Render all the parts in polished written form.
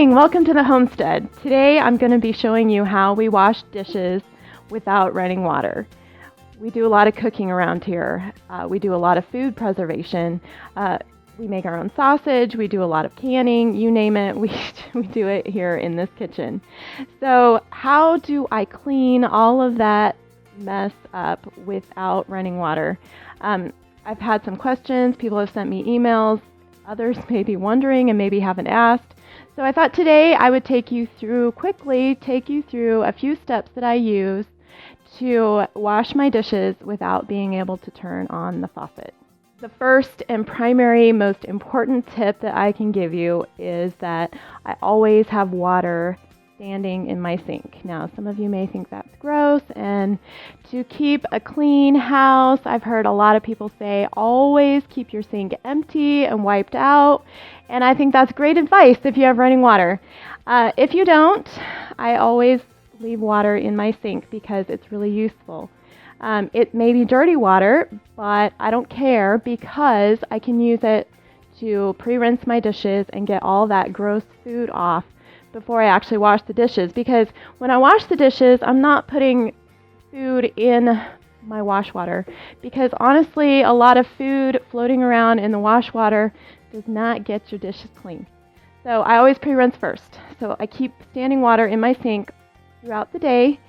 morning, welcome to the Homestead. Today I'm going to be showing you how we wash dishes without running water. We do a lot of cooking around here. We do a lot of food preservation. We make our own sausage, we do a lot of canning, you name it, we do it here in this kitchen. So how do I clean all of that mess up without running water? I've had some questions, people have sent me emails, others may be wondering and maybe haven't asked. So I thought today I would take you through a few steps that I use to wash my dishes without being able to turn on the faucet. The first and primary, most important tip that I can give you is that I always have water standing in my sink. Now, some of you may think that's gross, and to keep a clean house, I've heard a lot of people say, always keep your sink empty and wiped out, and I think that's great advice if you have running water. If you don't, I always leave water in my sink because it's really useful. It may be dirty water, but I don't care because I can use it to pre-rinse my dishes and get all that gross food off before I actually wash the dishes. Because when I wash the dishes, I'm not putting food in my wash water. Because honestly, a lot of food floating around in the wash water does not get your dishes clean. So I always pre-rinse first. So I keep standing water in my sink throughout the day.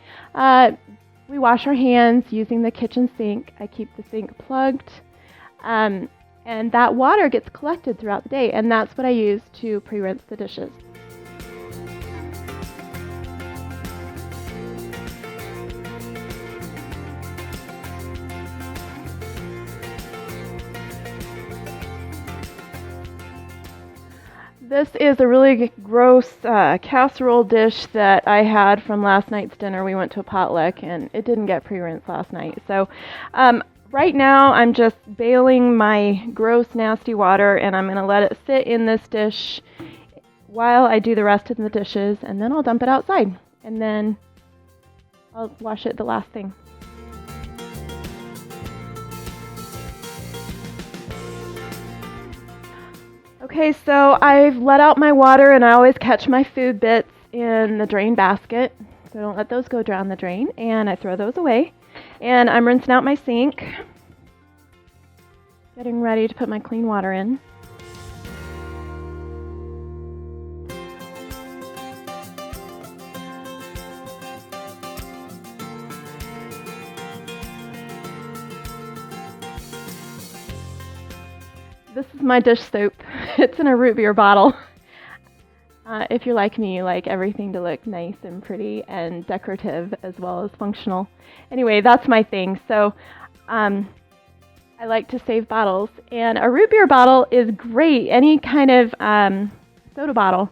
We wash our hands using the kitchen sink. I keep the sink plugged, and that water gets collected throughout the day, and that's what I use to pre-rinse the dishes. This is a really gross casserole dish that I had from last night's dinner. We went to a potluck and it didn't get pre-rinsed last night. So right now I'm just bailing my gross, nasty water, and I'm going to let it sit in this dish while I do the rest of the dishes, and then I'll dump it outside, and then I'll wash it the last thing. Okay, so I've let out my water, and I always catch my food bits in the drain basket, so don't let those go down the drain, and I throw those away. And I'm rinsing out my sink, getting ready to put my clean water in. This is my dish soap. It's in a root beer bottle. If you're like me, you like everything to look nice and pretty and decorative as well as functional. Anyway, that's my thing. So I like to save bottles. And a root beer bottle is great. Any kind of soda bottle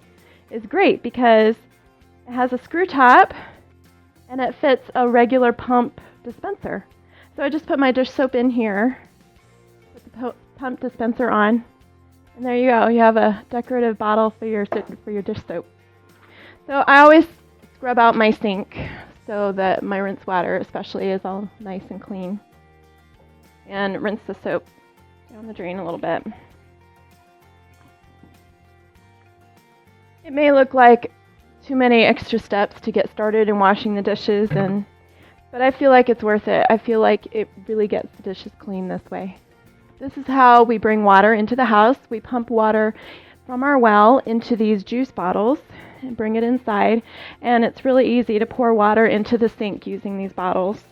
is great because it has a screw top and it fits a regular pump dispenser. So I just put my dish soap in here, put the pump dispenser on, and there you go. You have a decorative bottle for your dish soap. So I always scrub out my sink so that my rinse water especially is all nice and clean, and rinse the soap down the drain a little bit. It may look like too many extra steps to get started in washing the dishes, but I feel like it's worth it. I feel like it really gets the dishes clean this way. This is how we bring water into the house. We pump water from our well into these juice bottles and bring it inside. And it's really easy to pour water into the sink using these bottles.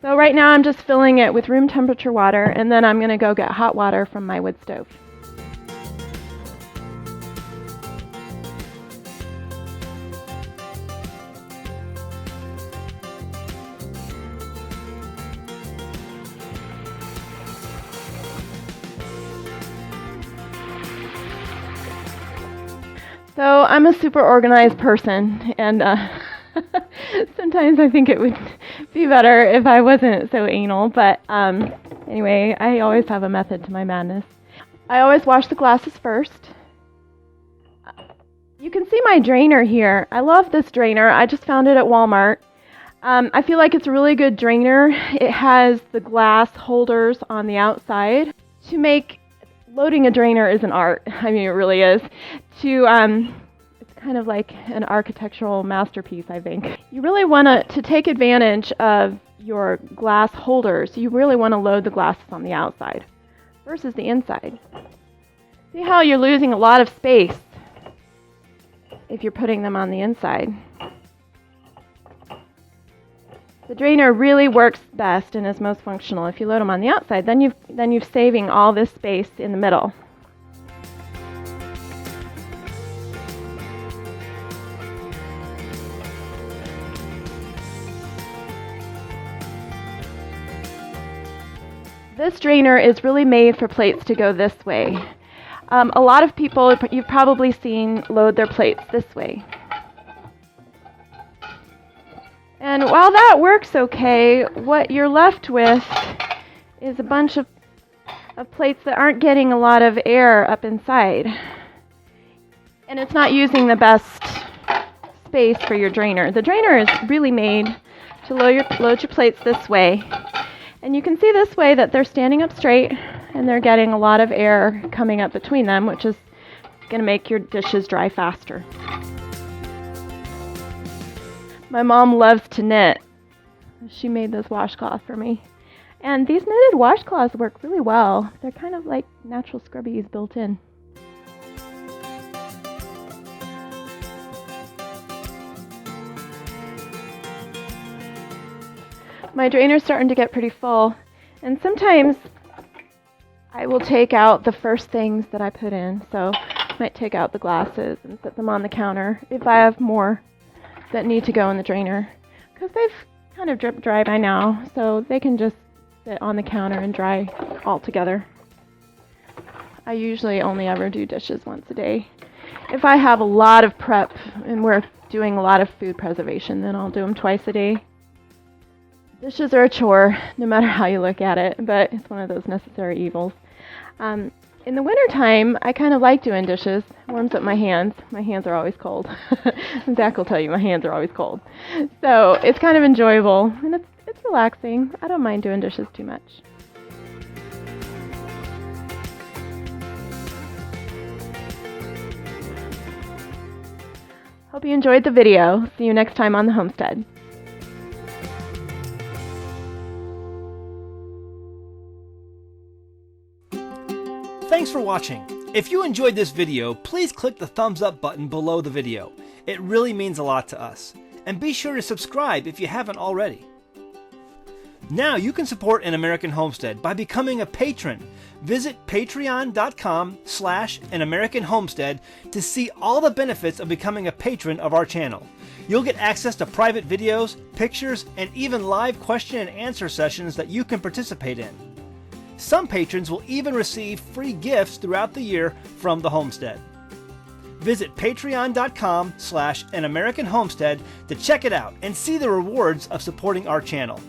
So right now I'm just filling it with room temperature water, and then I'm going to go get hot water from my wood stove. So I'm a super organized person, and sometimes I think it would be better if I wasn't so anal, but anyway, I always have a method to my madness. I always wash the glasses first. You can see my drainer here. I love this drainer. I just found it at Walmart. I feel like it's a really good drainer. It has the glass holders on the outside to make Loading a drainer is an art. I mean, it really is. It's kind of like an architectural masterpiece, I think. You really want to take advantage of your glass holders. You really want to load the glasses on the outside versus the inside. See how you're losing a lot of space if you're putting them on the inside. The drainer really works best and is most functional if you load them on the outside. Then you're saving all this space in the middle. This drainer is really made for plates to go this way. A lot of people you've probably seen load their plates this way. And while that works okay, what you're left with is a bunch of plates that aren't getting a lot of air up inside. And it's not using the best space for your drainer. The drainer is really made to load your plates this way. And you can see this way that they're standing up straight and they're getting a lot of air coming up between them, which is going to make your dishes dry faster. My mom loves to knit. She made this washcloth for me. And these knitted washcloths work really well. They're kind of like natural scrubbies built in. My drainer's starting to get pretty full. And sometimes I will take out the first things that I put in. So I might take out the glasses and set them on the counter if I have more that need to go in the drainer, because they've kind of drip dry by now, so they can just sit on the counter and dry all together. I usually only ever do dishes once a day. If I have a lot of prep and we're doing a lot of food preservation, then I'll do them twice a day. Dishes are a chore, no matter how you look at it, but it's one of those necessary evils. In the wintertime, I kind of like doing dishes. It warms up my hands. My hands are always cold. Zach will tell you my hands are always cold. So it's kind of enjoyable, and it's relaxing. I don't mind doing dishes too much. Hope you enjoyed the video. See you next time on the Homestead. Thanks for watching. If you enjoyed this video, please click the thumbs up button below the video. It really means a lot to us. And be sure to subscribe if you haven't already. Now you can support An American Homestead by becoming a patron. Visit patreon.com/AnAmericanHomestead to see all the benefits of becoming a patron of our channel. You'll get access to private videos, pictures, and even live question and answer sessions that you can participate in. Some patrons will even receive free gifts throughout the year from the Homestead. Visit patreon.com/AnAmericanHomestead to check it out and see the rewards of supporting our channel.